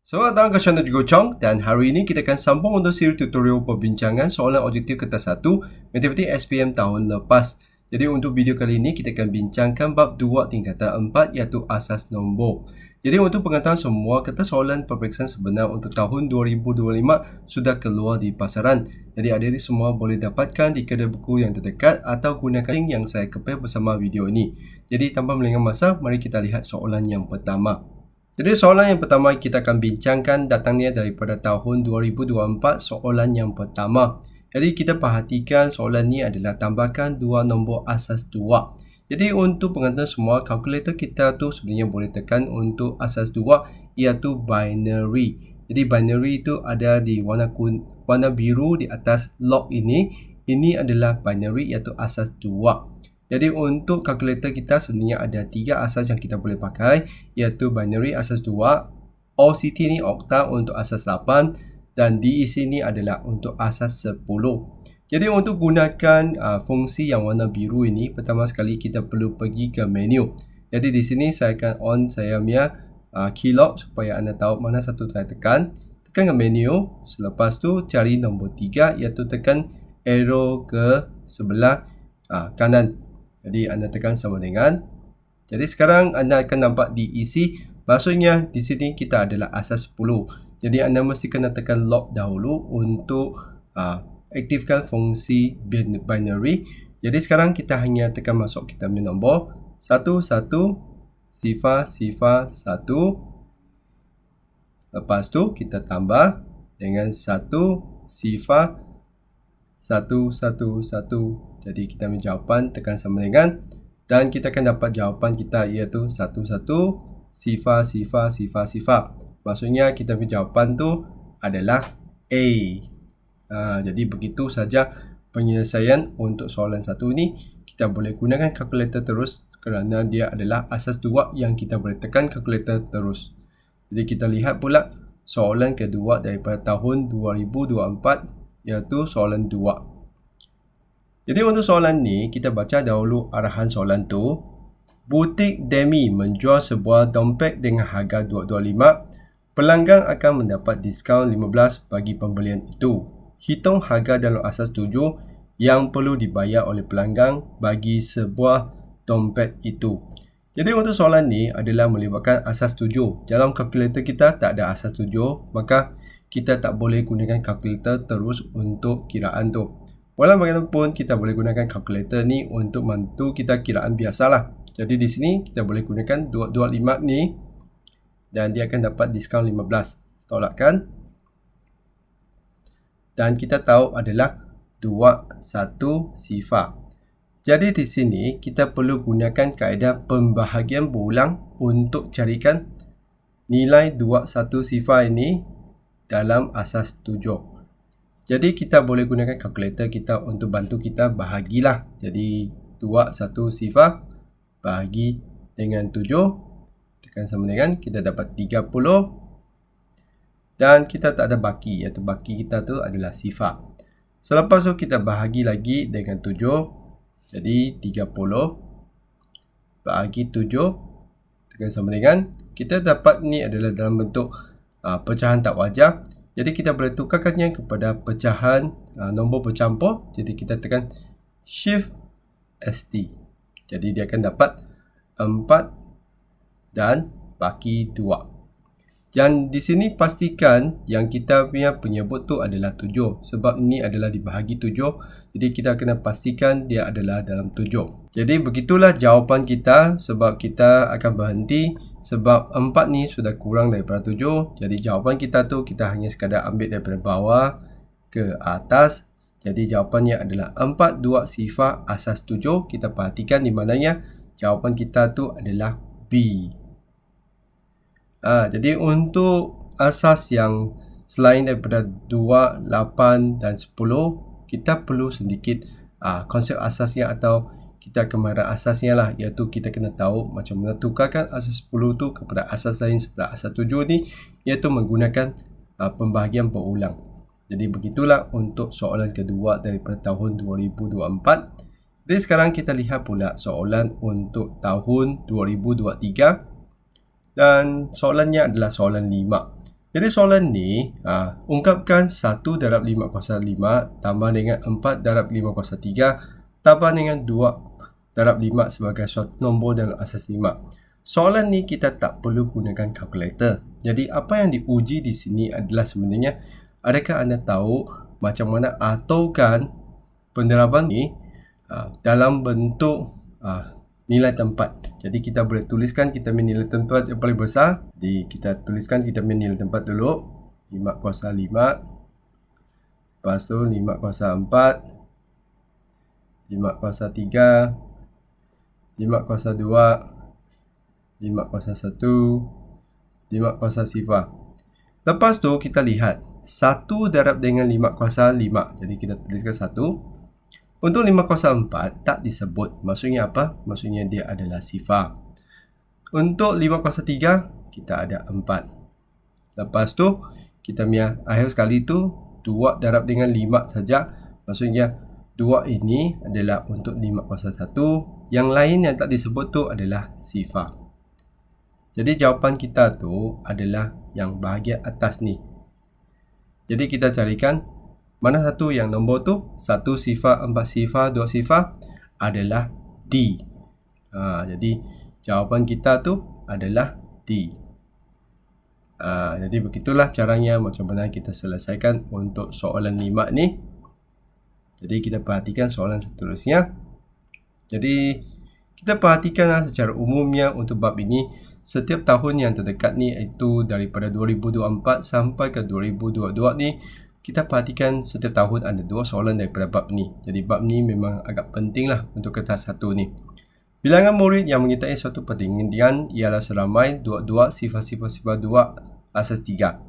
Selamat datang ke channel Jigo Chong dan hari ini kita akan sambung untuk siri tutorial perbincangan soalan objektif kertas 1 Matematik SPM tahun lepas. Jadi untuk video kali ini kita akan bincangkan bab 2 tingkatan 4 iaitu asas nombor. Jadi untuk pengetahuan semua, kertas soalan peperiksaan sebenar untuk tahun 2025 sudah keluar di pasaran. Jadi adik-adik semua boleh dapatkan di kedai buku yang terdekat atau gunakan link yang saya kepil bersama video ini. Jadi tanpa melengah masa, mari kita lihat soalan yang pertama. Jadi soalan yang pertama kita akan bincangkan datangnya daripada tahun 2024, soalan yang pertama. Jadi kita perhatikan soalan ni adalah tambahkan dua nombor asas 2. Jadi untuk pengetahuan semua, kalkulator kita tu sebenarnya boleh tekan untuk asas 2 iaitu binary. Jadi binary itu ada di warna biru di atas log ini. Ini adalah binary iaitu asas 2. Jadi untuk kalkulator kita sebenarnya ada 3 asas yang kita boleh pakai iaitu binary asas 2, OCT ni okta untuk asas 8 dan DEC ni adalah untuk asas 10. Jadi untuk gunakan fungsi yang warna biru ini, pertama sekali kita perlu pergi ke menu. Jadi di sini saya akan on saya punya keylog supaya anda tahu mana satu saya tekan. Tekan ke menu, selepas tu cari nombor 3 iaitu tekan arrow ke sebelah kanan. Jadi anda tekan sama dengan. Jadi sekarang anda akan nampak DEC. Maksudnya di sini kita adalah asas 10. Jadi anda mesti kena tekan lock dahulu untuk aktifkan fungsi binary. Jadi sekarang kita hanya tekan masuk kita punya nombor 11 sifar 1. Lepas tu kita tambah dengan 1 sifar 111. Jadi kita ambil jawapan, tekan sama dengan, dan kita akan dapat jawapan kita iaitu 11 sifar. Maksudnya kita ambil jawapan tu adalah A. Jadi begitu saja penyelesaian untuk soalan 1 ni. Kita boleh gunakan kalkulator terus kerana dia adalah asas 2 yang kita boleh tekan kalkulator terus. Jadi kita lihat pula soalan kedua daripada tahun 2024 iaitu soalan 2. Jadi untuk soalan ni kita baca dahulu arahan soalan tu. Butik Demi menjual sebuah dompet dengan harga $2.25. Pelanggan akan mendapat diskaun 15 bagi pembelian itu. Hitung harga dalam asas 7 yang perlu dibayar oleh pelanggan bagi sebuah dompet itu. Jadi untuk soalan ni adalah melibatkan asas 7. Dalam kalkulator kita tak ada asas 7, maka kita tak boleh gunakan kalkulator terus untuk kiraan tu. Walau bagaimanapun kita boleh gunakan kalkulator ni untuk bantu kita kiraan biasalah. Jadi di sini kita boleh gunakan 225 ni dan dia akan dapat diskaun 15. Tolakkan. Dan kita tahu adalah 21 sifar. Jadi di sini kita perlu gunakan kaedah pembahagian berulang untuk carikan nilai 21 sifar ini dalam asas 7. Jadi kita boleh gunakan kalkulator kita untuk bantu kita bahagilah. Jadi 21 sifar bahagi dengan 7, tekan sama dengan, kita dapat 30 dan kita tak ada baki, iaitu baki kita tu adalah sifar. Selepas tu kita bahagi lagi dengan 7, jadi 30 bahagi 7, tekan sama dengan, kita dapat ni adalah dalam bentuk pecahan tak wajar. Jadi kita boleh tukarkannya kepada pecahan nombor bercampur. Jadi kita tekan Shift ST. Jadi dia akan dapat 4 dan baki 2. Dan di sini pastikan yang kita punya penyebut tu adalah 7. Sebab ini adalah dibahagi 7. Jadi kita kena pastikan dia adalah dalam 7. Jadi begitulah jawapan kita. Sebab kita akan berhenti. Sebab 4 ni sudah kurang daripada 7. Jadi jawapan kita tu kita hanya sekadar ambil daripada bawah ke atas. Jadi jawapannya adalah 42 sifar asas 7. Kita perhatikan di mananya jawapan kita tu adalah B. Jadi untuk asas yang selain daripada 2, 8 dan 10, kita perlu sedikit konsep asasnya atau kita kemahiran asasnya lah, iaitu kita kena tahu macam mana tukarkan asas 10 tu kepada asas lain sebelah asas 7 ni, iaitu menggunakan pembahagian berulang. Jadi begitulah untuk soalan kedua daripada tahun 2024. Jadi sekarang kita lihat pula soalan untuk tahun 2023. Dan soalannya adalah soalan 5. Jadi soalan ni, ungkapkan 1 darab 5 kuasa 5 tambah dengan 4 darab 5 kuasa 3 tambah dengan 2 darab 5 sebagai suatu nombor dalam asas 5. Soalan ni kita tak perlu gunakan kalkulator. Jadi apa yang diuji di sini adalah sebenarnya, adakah anda tahu macam mana aturkan penderaban ni dalam bentuk nilai tempat. Jadi kita boleh tuliskan kita punya nilai tempat yang paling besar. Jadi kita tuliskan kita punya nilai tempat dulu. 5 kuasa 5. Lepas tu 5 kuasa 4. 5 kuasa 3. 5 kuasa 2. 5 kuasa 1. 5 kuasa sifar. Lepas tu kita lihat 1 darab dengan 5 kuasa 5. Jadi kita tuliskan 1. Untuk 5 kuasa 4 tak disebut. Maksudnya apa? Maksudnya dia adalah sifar. Untuk 5 kuasa 3 kita ada 4. Lepas tu kita punya akhir sekali tu 2 darab dengan 5 saja. Maksudnya 2 ini adalah untuk 5 kuasa 1. Yang lain yang tak disebut tu adalah sifar. Jadi jawapan kita tu adalah yang bahagian atas ni. Jadi kita carikan mana satu yang nombor tu? 1 sifar, 4 sifar, 2 sifar adalah D. Jadi jawapan kita tu adalah D. Jadi begitulah caranya macam mana kita selesaikan untuk soalan 5 ni. Jadi kita perhatikan soalan seterusnya. Jadi kita perhatikan secara umumnya untuk bab ini, setiap tahun yang terdekat ni, iaitu daripada 2024 sampai ke 2022 ni, kita perhatikan setiap tahun ada 2 soalan daripada bab ni. Jadi bab ni memang agak penting lah untuk kertas 1 ni. Bilangan murid yang menyertai suatu pertandingan ialah seramai 22 sifar 2 asas 3.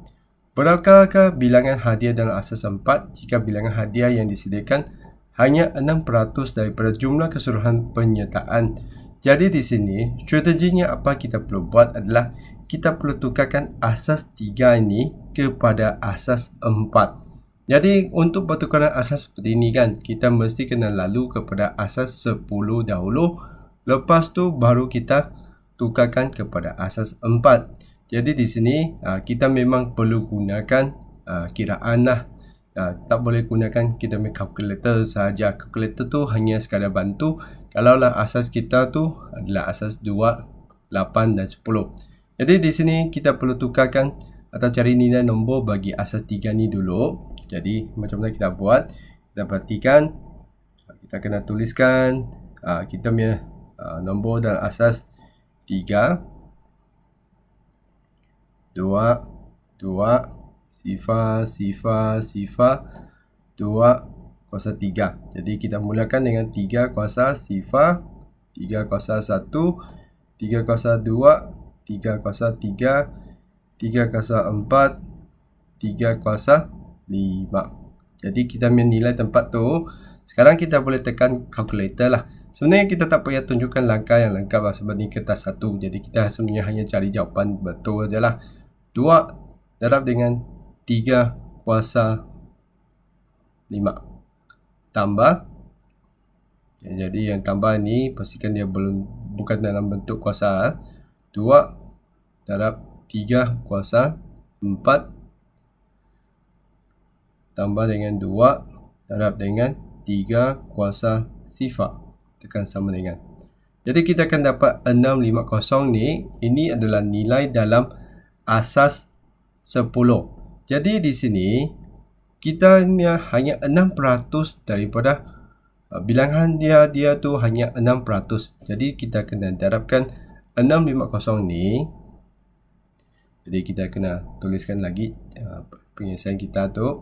Berakakah bilangan hadiah dalam asas 4 jika bilangan hadiah yang disediakan hanya 6% daripada jumlah keseluruhan penyertaan? Jadi di sini strateginya apa kita perlu buat adalah kita perlu tukarkan asas 3 ini kepada asas 4. Jadi untuk pertukaran asas seperti ini kan, kita mesti kena lalu kepada asas 10 dahulu. Lepas tu baru kita tukarkan kepada asas 4. Jadi di sini kita memang perlu gunakan kiraan lah. Tak boleh gunakan kita punya kalkulator sahaja. Kalkulator tu hanya sekadar bantu kalaulah asas kita tu adalah asas 2, 8 dan 10. Jadi di sini kita perlu tukarkan atau cari nilai nombor bagi asas 3 ni dulu. Jadi macam mana kita buat? Kita perhatikan, kita kena tuliskan kita punya nombor dalam asas 3, 2, 2, sifar, 2 kuasa 3. Jadi kita mulakan dengan 3 kuasa sifar, 3 kuasa 1, 3 kuasa 2, 3 kuasa 3, 3 kuasa 4, 3 kuasa 5. Jadi kita punya nilai tempat tu, sekarang kita boleh tekan kalkulator lah. Sebenarnya kita tak payah tunjukkan langkah yang lengkap lah sebab ni kertas 1. Jadi kita sebenarnya hanya cari jawapan betul je lah. 2 darab dengan 3 kuasa 5 tambah. Jadi yang tambah ni pastikan dia bukan dalam bentuk kuasa. 2 darab 3 kuasa 4 tambah dengan 2 darab dengan 3 kuasa sifar. Tekan sama dengan. Jadi kita akan dapat 650 ni. Ini adalah nilai dalam asas 10. Jadi di sini kita hanya 6% daripada bilangan dia tu hanya 6%. Jadi kita kena darabkan 650 ni. Jadi kita kena tuliskan lagi penyelesaian kita tu.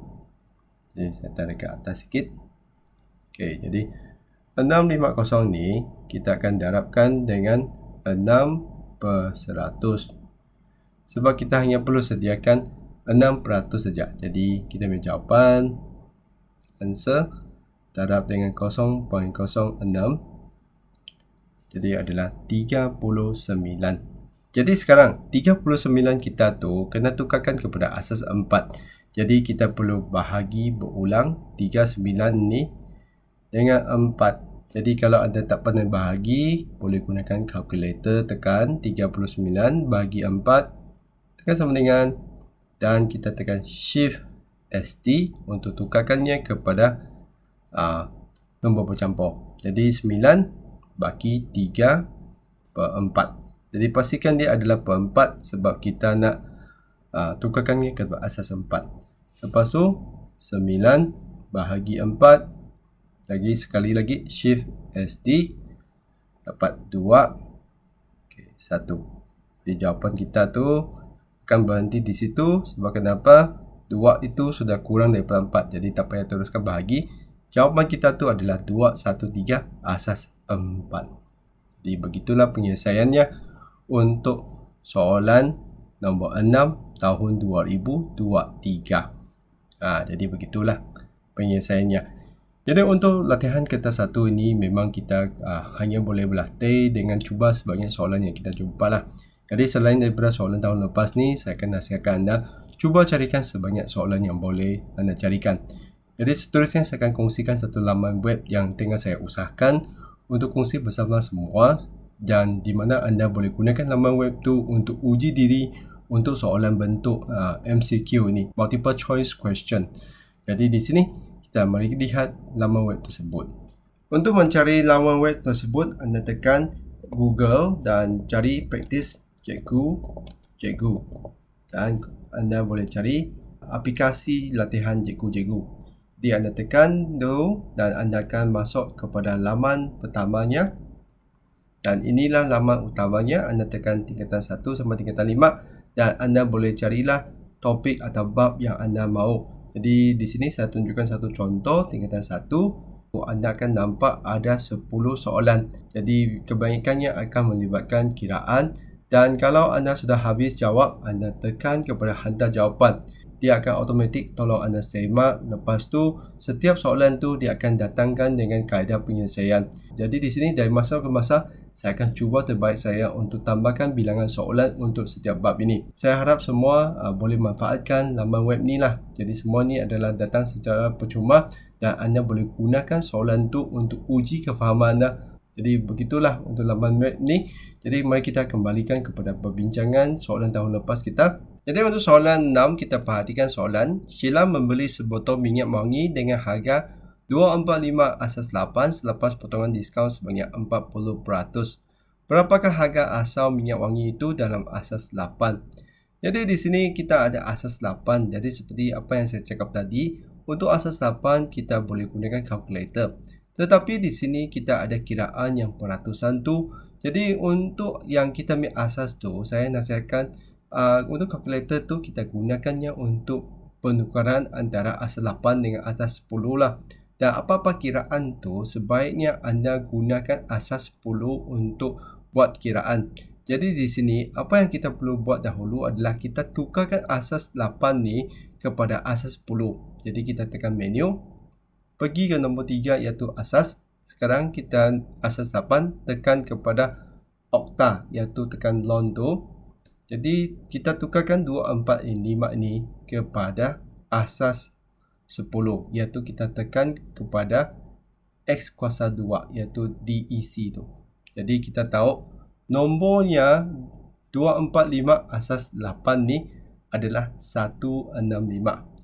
Jadi saya tarik ke atas sikit. Okey, jadi 650 ni kita akan darabkan dengan 6%. Sebab kita hanya perlu sediakan 6% saja. Jadi kita punya jawapan answer darab dengan 0.06. Jadi adalah 39. Jadi sekarang 39 kita tu kena tukarkan kepada asas 4. Jadi kita perlu bahagi berulang 39 ni dengan 4. Jadi kalau anda tak pandai bahagi, boleh gunakan kalkulator, tekan 39 bagi 4, tekan sama dengan dan kita tekan Shift ST untuk tukarkannya kepada nombor bercampur. Jadi 9 bagi 3/4. Jadi pastikan dia adalah per 4 sebab kita nak tukarkannya ke asas 4. Lepas tu 9 bahagi 4, sekali lagi Shift ST, dapat 2, 1. Jadi jawapan kita tu akan berhenti di situ. Sebab kenapa? 2 itu sudah kurang daripada 4. Jadi tak payah teruskan bahagi. Jawapan kita tu adalah 213 asas 4. Jadi begitulah penyelesaiannya untuk soalan nombor 6 tahun 2023. Jadi begitulah penyelesaiannya. Jadi untuk latihan kertas 1 ini memang kita hanya boleh berlatih dengan cuba sebanyak soalan yang kita jumpa lah. Jadi selain daripada soalan tahun lepas ni, saya akan nasihatkan anda cuba carikan sebanyak soalan yang boleh anda carikan. Jadi seterusnya saya akan kongsikan satu laman web yang tengah saya usahakan untuk kongsi bersama semua, dan di mana anda boleh gunakan laman web tu untuk uji diri untuk soalan bentuk MCQ ini, multiple choice question. Jadi di sini kita mari lihat laman web tersebut. Untuk mencari laman web tersebut, anda tekan Google dan cari praktis cikgu, dan anda boleh cari aplikasi latihan cikgu. Jadi anda tekan tu dan anda akan masuk kepada laman pertamanya, dan inilah laman utamanya. Anda tekan tingkatan 1 sampai tingkatan 5 dan anda boleh carilah topik atau bab yang anda mahu. Jadi di sini saya tunjukkan satu contoh tingkatan 1. Anda akan nampak ada 10 soalan. Jadi kebanyakannya akan melibatkan kiraan, dan kalau anda sudah habis jawab, anda tekan kepada hantar jawapan. Dia akan automatik tolong anda semak. Lepas tu setiap soalan tu dia akan datangkan dengan kaedah penyelesaian. Jadi di sini dari masa ke masa saya akan cuba terbaik saya untuk tambahkan bilangan soalan untuk setiap bab ini. Saya harap semua boleh manfaatkan laman web ni lah. Jadi semua ni adalah datang secara percuma dan anda boleh gunakan soalan tu untuk uji kefahaman anda. Jadi begitulah untuk laman web ni. Jadi mari kita kembalikan kepada perbincangan soalan tahun lepas kita. Jadi untuk soalan 6, kita perhatikan soalan. Sheila membeli sebotol minyak wangi dengan harga 245 asas 8 selepas potongan diskaun sebanyak 40%. Berapakah harga asal minyak wangi itu dalam asas 8? Jadi di sini kita ada asas 8. Jadi seperti apa yang saya cakap tadi, untuk asas 8 kita boleh gunakan kalkulator. Tetapi di sini kita ada kiraan yang peratusan tu. Jadi untuk yang kita ambil asas tu, saya nasihatkan untuk kalkulator tu kita gunakannya untuk penukaran antara asas 8 dengan asas 10 lah. Dan apa-apa kiraan tu sebaiknya anda gunakan asas 10 untuk buat kiraan. Jadi di sini apa yang kita perlu buat dahulu adalah kita tukarkan asas 8 ni kepada asas 10. Jadi kita tekan menu, pergi ke nombor 3 iaitu asas. Sekarang kita asas 8 tekan kepada okta iaitu tekan lon tu. Jadi kita tukarkan 2, 4, 5 ini kepada asas 10 iaitu kita tekan kepada X kuasa 2 iaitu DEC tu. Jadi kita tahu nombornya 245 asas 8 ni adalah 165.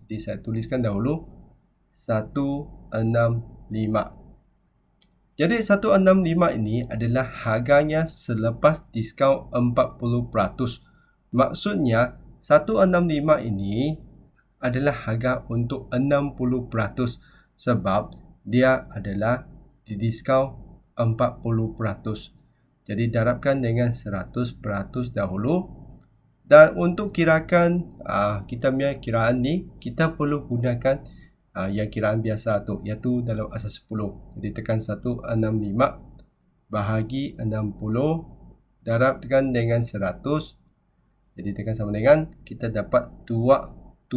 Jadi saya tuliskan dahulu 165. Jadi 165 ini adalah harganya selepas diskaun 40%. Maksudnya 165 ini adalah harga untuk 60% sebab dia adalah didiskaun 40%. Jadi darabkan dengan 100% dahulu. Dan untuk kirakan kita punya kiraan ni, kita perlu gunakan yang kiraan biasa tu, iaitu dalam asas 10. Jadi tekan 165 bahagi 60 darabkan dengan 100. Jadi tekan sama dengan kita dapat 275.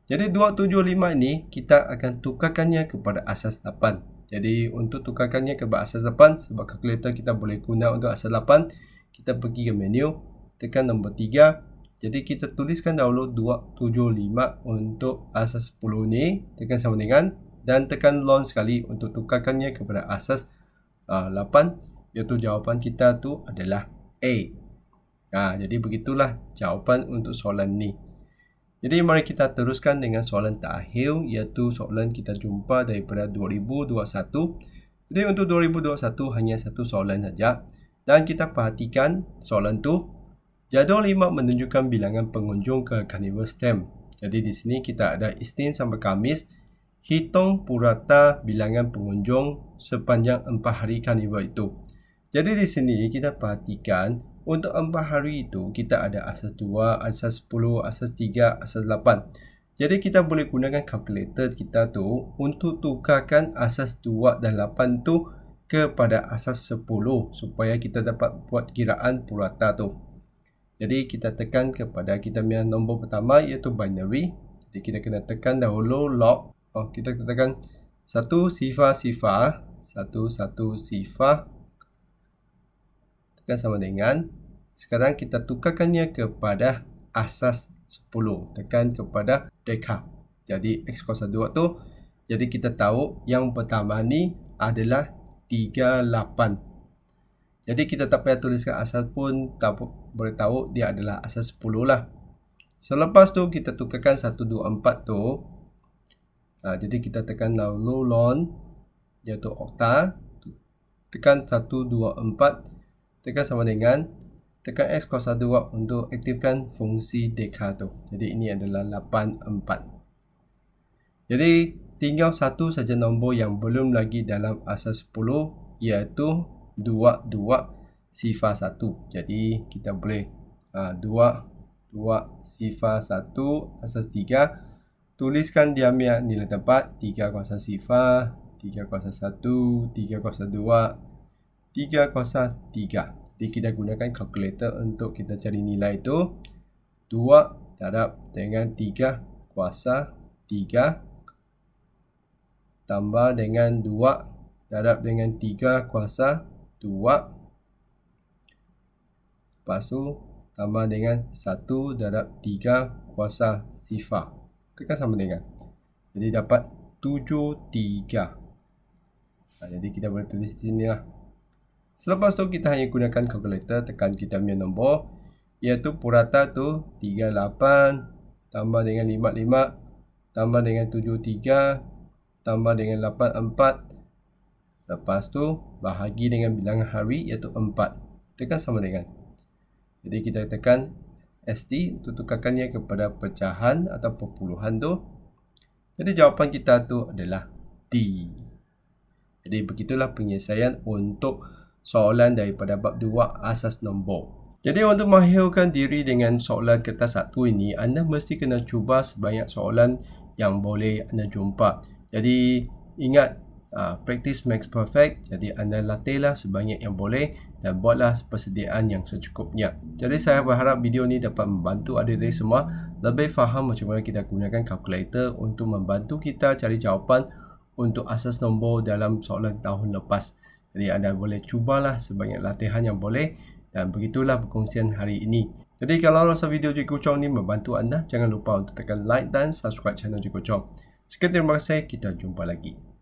Jadi 275 ini kita akan tukarkannya kepada asas 8. Jadi untuk tukarkannya kepada asas 8, sebab kalkulator kita boleh guna untuk asas 8, kita pergi ke menu, tekan nombor 3. Jadi kita tuliskan dahulu 275 untuk asas 10 ni, tekan sama dengan, dan tekan lon sekali untuk tukarkannya kepada asas 8, iaitu jawapan kita tu adalah A. Jadi begitulah jawapan untuk soalan ni. Jadi mari kita teruskan dengan soalan terakhir, iaitu soalan kita jumpa daripada 2021. Jadi untuk 2021 hanya satu soalan saja. Dan kita perhatikan soalan tu, jadual 5 menunjukkan bilangan pengunjung ke Carnival Stamp. Jadi di sini kita ada Isnin sampai Khamis. Hitung purata bilangan pengunjung sepanjang 4 hari Carnival itu. Jadi di sini kita perhatikan untuk 4 hari itu kita ada asas 2, asas 10, asas 3, asas 8. Jadi kita boleh gunakan kalkulator kita tu untuk tukarkan asas 2 dan 8 tu kepada asas 10 supaya kita dapat buat kiraan purata tu. Jadi kita tekan kepada kita punya nombor pertama iaitu binary. Jadi kita kena tekan dahulu log. Kita tekan 1 sifar, 1 sifar. Tekan sama dengan. Sekarang kita tukarkannya kepada asas 10. Tekan kepada deka. Jadi X kuasa 2 tu. Jadi kita tahu yang pertama ni adalah 38. Jadi kita tak payah tuliskan asas pun, tak boleh tahu dia adalah asas 10 lah. Selepas tu kita tukarkan 1, 2, 4 tu. Jadi kita tekan dahulu lon, iaitu okta. Tekan 1, 2, 4. Tekan sama dengan. Tekan X kuasa 2 untuk aktifkan fungsi deka tu. Jadi ini adalah 84. Jadi tinggal satu saja nombor yang belum lagi dalam asas 10, iaitu 2, 2 sifar 1. Jadi kita boleh 2, 2 sifar 1 asas 3. Tuliskan dia punya nilai tempat 3 kuasa sifar, 3 kuasa 1, 3 kuasa 2, 3 kuasa 3. Jadi kita gunakan kalkulator untuk kita cari nilai itu. 2 darab dengan 3 kuasa 3 tambah dengan 2 darab dengan 3 kuasa 2. Lepas tu tambah dengan 1 darab 3 kuasa sifar. Tekan sama dengan. Jadi dapat 73. Jadi kita boleh tulis di sini lah. Selepas tu kita hanya gunakan kalkulator, tekan kita punya nombor, iaitu purata tu 38 tambah dengan 55 tambah dengan 73 tambah dengan 84. Lepas tu bahagi dengan bilangan hari iaitu 4. Tekan sama dengan. Jadi kita tekan ST untuk tukarkannya kepada pecahan atau perpuluhan tu. Jadi jawapan kita tu adalah D. Jadi begitulah penyelesaian untuk soalan daripada bab 2 asas nombor. Jadi untuk mahirkan diri dengan soalan kertas 1 ini, anda mesti kena cuba sebanyak soalan yang boleh anda jumpa. Jadi ingat, practice makes perfect. Jadi anda latihlah sebanyak yang boleh dan buatlah persediaan yang secukupnya. Jadi saya berharap video ini dapat membantu adik-adik semua lebih faham macam mana kita gunakan kalkulator untuk membantu kita cari jawapan untuk asas nombor dalam soalan tahun lepas. Jadi anda boleh cubalah sebanyak latihan yang boleh, dan begitulah perkongsian hari ini. Jadi kalau rasa video Cikgu Chong ni membantu anda, jangan lupa untuk tekan like dan subscribe channel Cikgu Chong. Sekian, terima kasih, kita jumpa lagi.